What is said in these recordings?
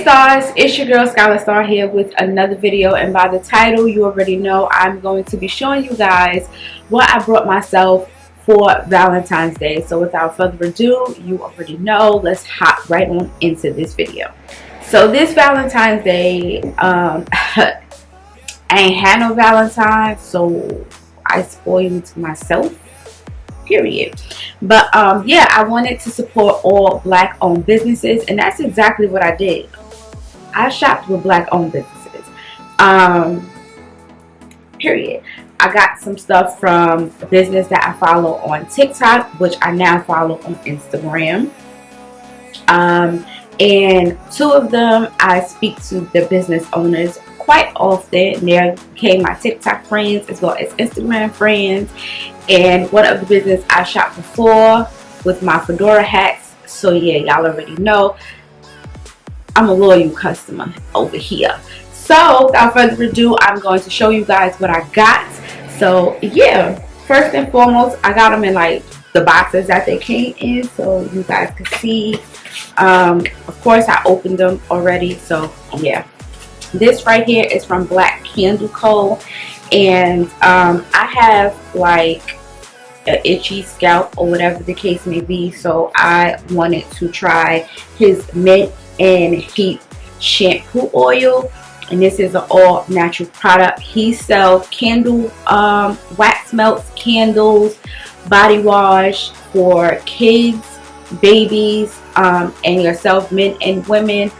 Stars, it's your girl Skyla Star here with another video, and by the title you already know I'm going to be showing you guys what I brought myself for Valentine's Day. So without further ado, you already know, let's hop right on into this video. So this Valentine's Day, I ain't had no Valentine, so I spoiled myself, period. But yeah, I wanted to support all black owned businesses, and that's exactly what I did. I shopped with black owned businesses, period. I got some stuff from a business that I follow on TikTok, which I now follow on Instagram, and two of them I speak to the business owners quite often. They became my TikTok friends as well as Instagram friends, and one of the business I shopped before with my fedora hats. So yeah, y'all already know I'm a loyal customer over here. So without further ado, I'm going to show you guys what I got. So yeah, first and foremost, I got them in like the boxes that they came in, so you guys can see. Of course I opened them already, so yeah. This right here is from Black Candle Co. And I have like an itchy scalp or whatever the case may be, so I wanted to try his mint and heat shampoo oil, and this is an all natural product. He sells candle wax melts, candles, body wash for kids, babies, and yourself, men and women.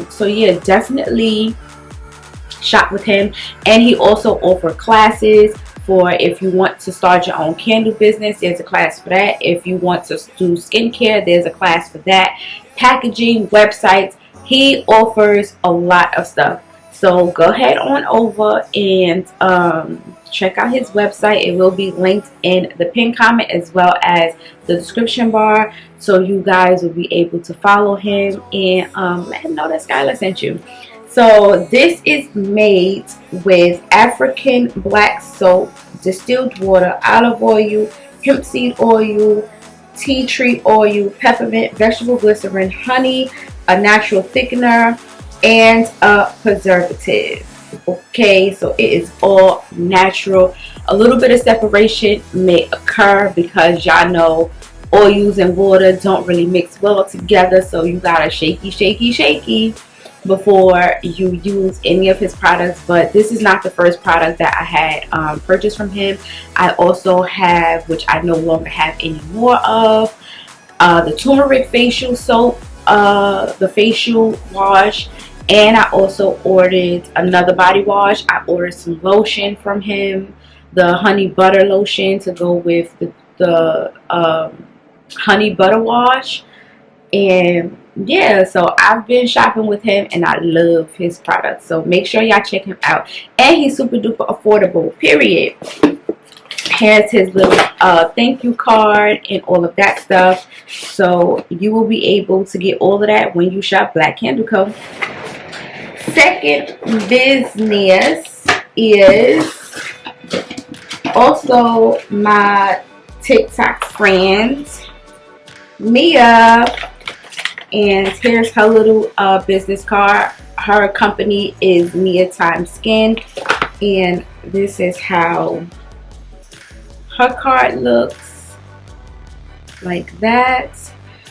So yeah, definitely shop with him. And he also offers classes for if you want to start your own candle business. There's a class for that. If you want to do skincare, there's a class for that. Packaging, websites, he offers a lot of stuff. So go ahead on over and check out his website. It will be linked in the pinned comment as well as the description bar, so you guys will be able to follow him and let him know that Skyla sent you. So this is made with African black soap, distilled water, olive oil, hemp seed oil, tea tree oil, peppermint, vegetable glycerin, honey, a natural thickener, and a preservative. Okay, so it is all natural. A little bit of separation may occur because y'all know oils and water don't really mix well together, so you gotta shaky before you use any of his products. But this is not the first product that I had purchased from him. I also have, which I no longer have any more of, the turmeric facial soap, the facial wash, and I also ordered another body wash. I ordered some lotion from him, the honey butter lotion to go with the honey butter wash. And yeah, so I've been shopping with him and I love his products, so make sure y'all check him out. And he's super duper affordable, period. Here's his little thank you card and all of that stuff, so you will be able to get all of that when you shop Black Candle Co. Second business is also my TikTok friend Mia, and here's her little business card. Her company is Mia Time Skin, and this is how her card looks, like that.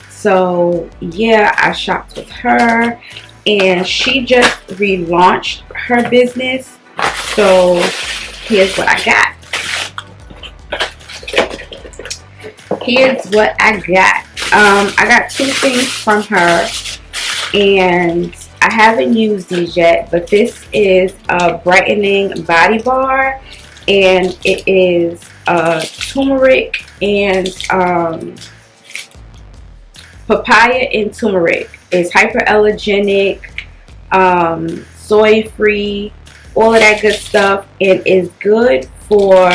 So yeah, I shopped with her, and she just relaunched her business. So here's what I got. Here's what I got. I got two things from her, and I haven't used these yet, but this is a Brightening Body Bar, and it is turmeric and papaya and turmeric. It's hyperallergenic, soy free, all of that good stuff, and is good for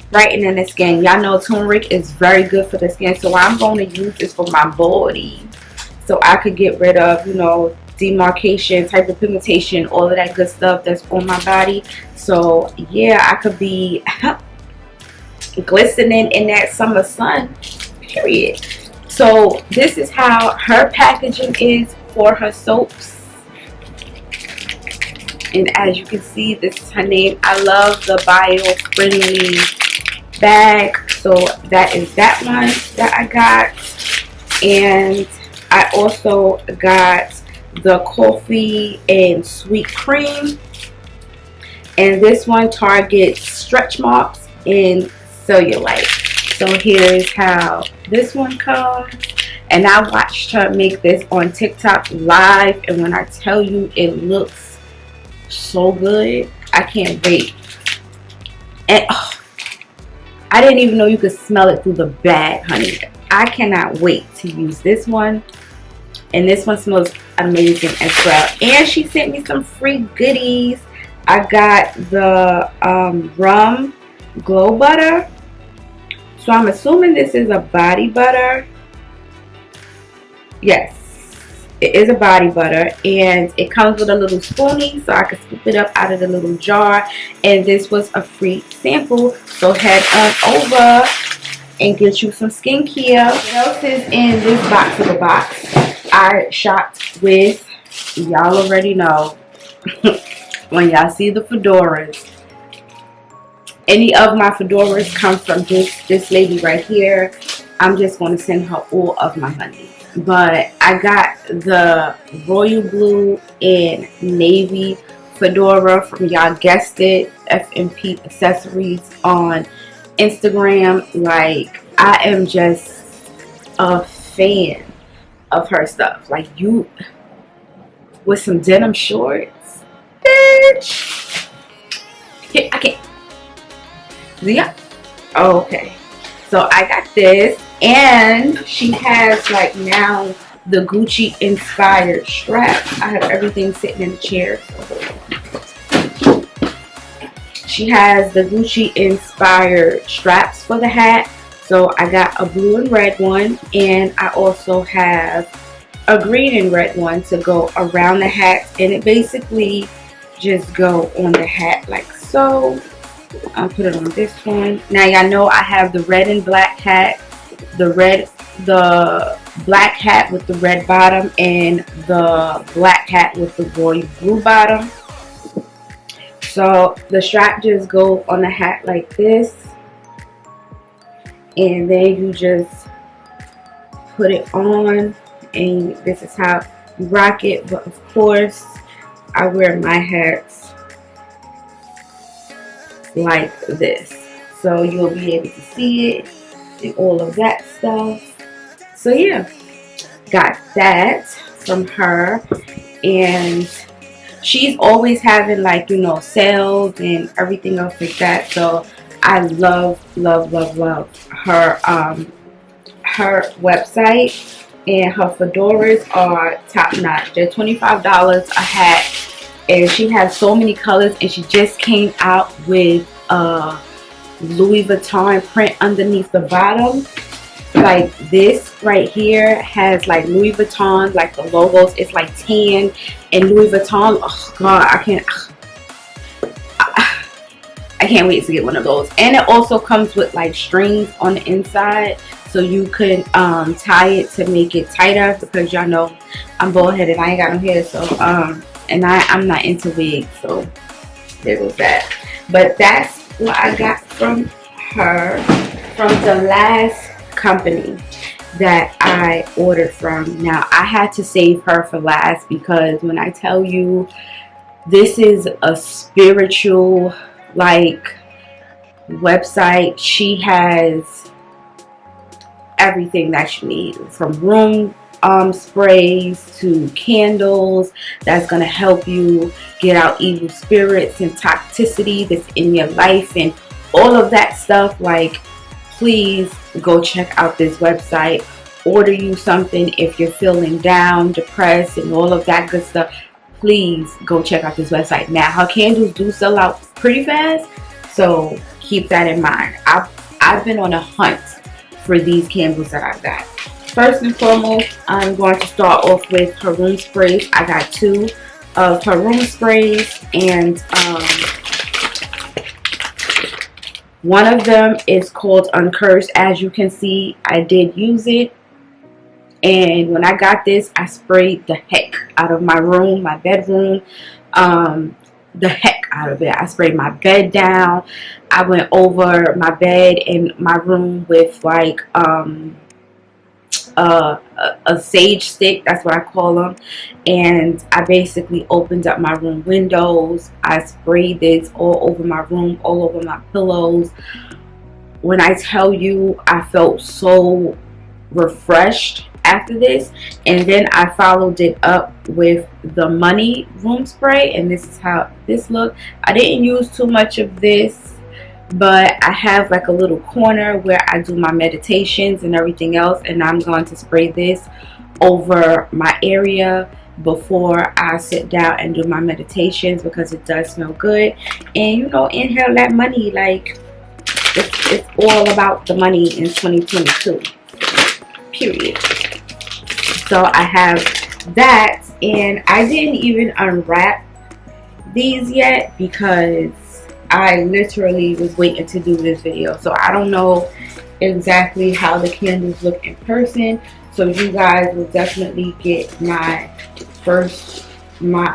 brightening the skin. Y'all know turmeric is very good for the skin, so I'm going to use this for my body, so I could get rid of, you know, demarcations, hyperpigmentation, all of that good stuff that's on my body. So yeah, I could be glistening in that summer sun, period. So this is how her packaging is for her soaps. and as you can see, this is her name. I love the bio-friendly bag, so that is that one that I got. And I also got the coffee and sweet cream, and this one targets stretch marks and cellulite. So here's how this one comes. And I watched her make this on TikTok live, and when I tell you it looks so good, I can't wait. And oh, I didn't even know you could smell it through the bag, honey. I cannot wait to use this one. And this one smells amazing as well. And she sent me some free goodies. I got the Rum Glow Butter. So I'm assuming this is a body butter. Yes, it is a body butter, and it comes with a little spoonie so I can scoop it up out of the little jar. And this was a free sample, so head on over and get you some skincare. What else is in this box of a box? I shopped with, y'all already know, when y'all see the fedoras. Any of my fedoras come from this lady right here. I'm just going to send her all of my money. But I got the royal blue and navy fedora from, y'all guessed it, FMP Accessories on Instagram. Like, I am just a fan of her stuff. Like, you with some denim shorts, bitch. Here, I can't. Yeah. Okay. So I got this, and she has like now the Gucci inspired straps. I have everything sitting in the chair. She has the Gucci inspired straps for the hat. So I got a blue and red one, and I also have a green and red one to go around the hat, and it basically just go on the hat like so. I'll put it on this one. Now y'all know I have the red and black hat, the black hat with the red bottom, and the black hat with the royal blue bottom. So the strap just go on the hat like this, and then you just put it on, and this is how you rock it. But of course I wear my hats like this, so you'll be able to see it and all of that stuff. So yeah, got that from her, and she's always having, like, you know, sales and everything else like that. So I love her her website, and her fedoras are top notch. They're $25 a hat. And she has so many colors, and she just came out with a Louis Vuitton print underneath the bottom. Like this right here has like Louis Vuitton, like the logos. It's like tan and Louis Vuitton. Oh God, I can't wait to get one of those. And it also comes with like strings on the inside, so you could tie it to make it tighter, because y'all know I'm bald headed. I ain't got no hair, so and I'm not into wigs, so there goes that. But that's what I got from her, from the last company that I ordered from. Now I had to save her for last, because when I tell you, this is a spiritual like website. She has everything that you need, from room sprays to candles that's going to help you get out evil spirits and toxicity that's in your life and all of that stuff. Like, please go check out this website. Order you something if you're feeling down, depressed, and all of that good stuff. Please go check out this website. Now, her candles do sell out pretty fast, so keep that in mind. I've been on a hunt for these candles that I got. First and foremost, I'm going to start off with her room sprays. I got 2 of her room sprays, and one of them is called Uncursed. As you can see, I did use it, and when I got this, I sprayed the heck out of my room, my bedroom. the heck out of it. I sprayed my bed down. I went over my bed in my room with like a sage stick, that's what I call them, and I basically opened up my room windows. I sprayed this all over my room, all over my pillows. When I tell you, I felt so refreshed after this. And then I followed it up with the Money room spray, and this is how this looked. I didn't use too much of this, but I have like a little corner where I do my meditations and everything else, and I'm going to spray this over my area before I sit down and do my meditations, because it does smell good. And you know, inhale that money. Like it's all about the money in 2022, period. So I have that, and I didn't even unwrap these yet because I literally was waiting to do this video. So I don't know exactly how the candles look in person, so you guys will definitely get my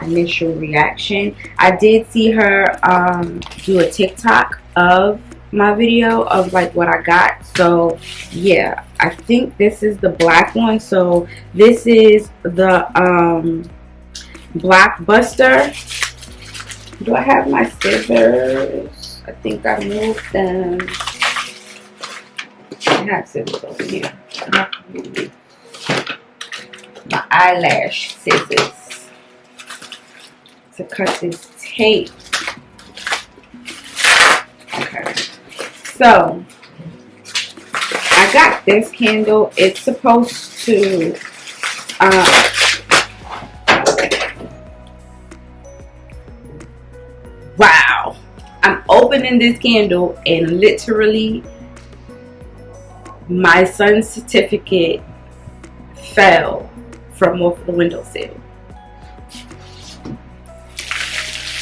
initial reaction. I did see her do a TikTok of my video of like what I got. So yeah, I think this is the black one. So this is the Black Buster. Do I have my scissors? I think I moved them. I have scissors over here. My eyelash scissors to cut this tape. Okay. So I got this candle. It's supposed to wow, I'm opening this candle and literally my son's certificate fell from off the windowsill.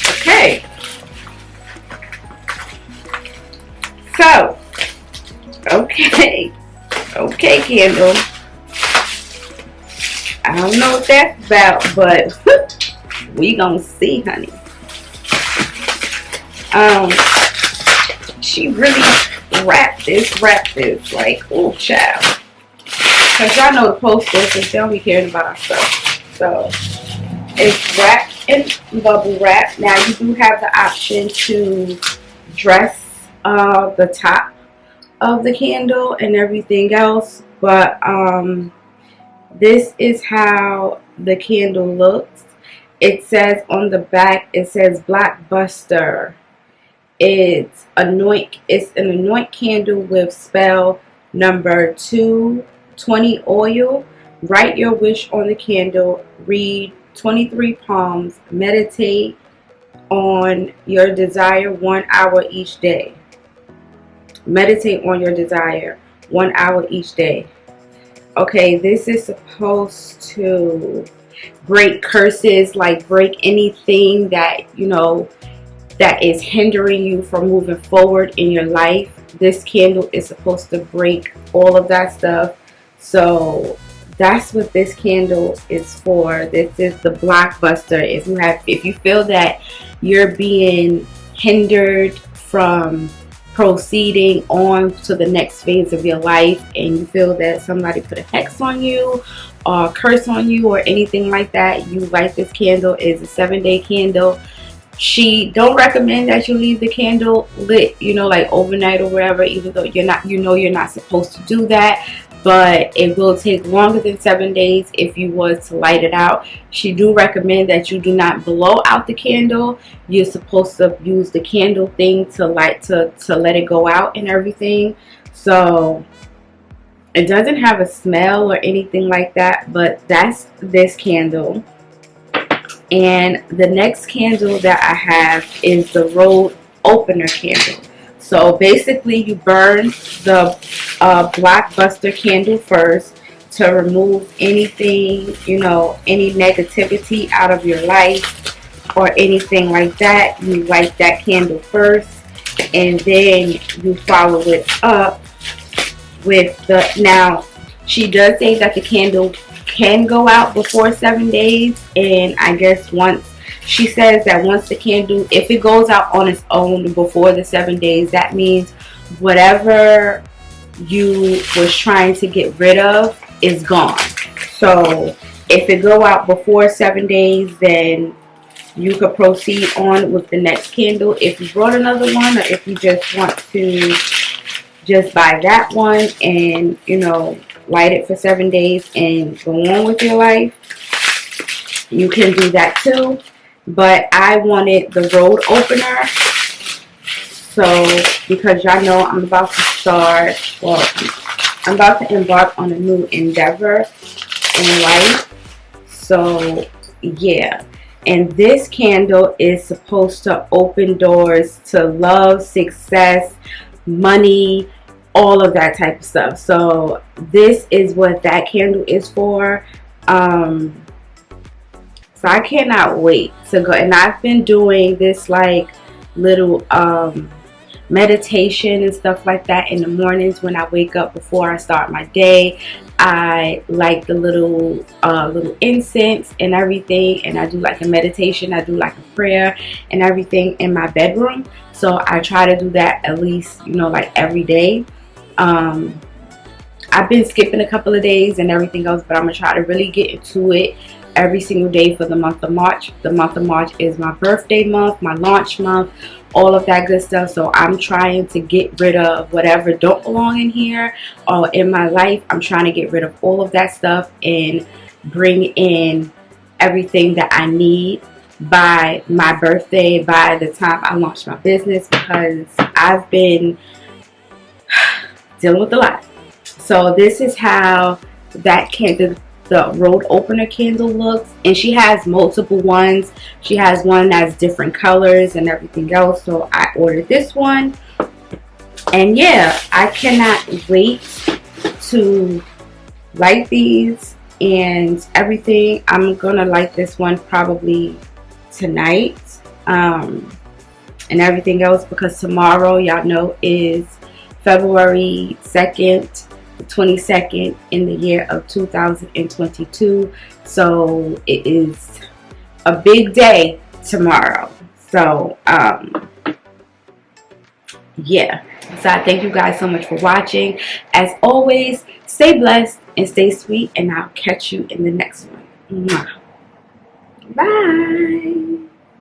Okay. So, okay candle. I don't know what that's about, but we gonna see, honey. She really wrapped this like, oh child. Cause y'all know the posters, they don't be caring about our stuff. So it's wrapped in bubble wrap. Now you do have the option to dress the top of the candle and everything else, but this is how the candle looks. It says on the back, it says Black Buster. It's an anoint candle with spell number 220 oil. Write your wish on the candle. Read 23 palms. Meditate on your desire 1 hour each day. Meditate on your desire 1 hour each day. Okay, this is supposed to break curses, like break anything that, you know, that is hindering you from moving forward in your life. This candle is supposed to break all of that stuff. So that's what this candle is for. This is the Black Buster. If you feel that you're being hindered from proceeding on to the next phase of your life, and you feel that somebody put a hex on you or a curse on you or anything like that, you light this candle. It's a 7-day candle. She don't recommend that you leave the candle lit, you know, like overnight or whatever, even though you're not supposed to do that. But it will take longer than 7 days if you was to light it out. She do recommend that you do not blow out the candle. You're supposed to use the candle thing to light to let it go out and everything. So it doesn't have a smell or anything like that, but that's this candle. And the next candle that I have is the Road Opener candle. So basically you burn the Black Buster candle first to remove anything, you know, any negativity out of your life or anything like that. You light that candle first, and then you follow it up with the, now she does say that the candle can go out before 7 days, and I guess once She says that once the candle, if it goes out on its own before the 7 days, that means whatever you was trying to get rid of is gone. So if it go out before 7 days, then you could proceed on with the next candle if you brought another one, or if you just want to just buy that one and, you know, light it for 7 days and go on with your life, you can do that too. But I wanted the road opener, so because y'all know I'm about to start, well, I'm about to embark on a new endeavor in life. So yeah, and this candle is supposed to open doors to love, success, money, all of that type of stuff. So this is what that candle is for. So I cannot wait to go. And I've been doing this like little meditation and stuff like that in the mornings when I wake up before I start my day. I like the little incense and everything, and I do like a meditation. I do like a prayer and everything in my bedroom. So I try to do that at least, you know, like every day. I've been skipping a couple of days and everything else, but I'm gonna try to really get into it every single day for the month of March. The month of March is my birthday month, my launch month, all of that good stuff. So I'm trying to get rid of whatever don't belong in here or in my life. I'm trying to get rid of all of that stuff and bring in everything that I need by my birthday, by the time I launch my business, because I've been dealing with a lot. So this is how that candle, the road opener candle, looks. And she has multiple ones. She has one that's different colors and everything else. So I ordered this one. And yeah, I cannot wait to light these and everything. I'm gonna light this one probably tonight and everything else, because tomorrow, y'all know, is February 2nd, the 22nd in the year of 2022. So it is a big day tomorrow. So yeah, so I thank you guys so much for watching. As always, stay blessed and stay sweet, and I'll catch you in the next one. Mwah. Bye.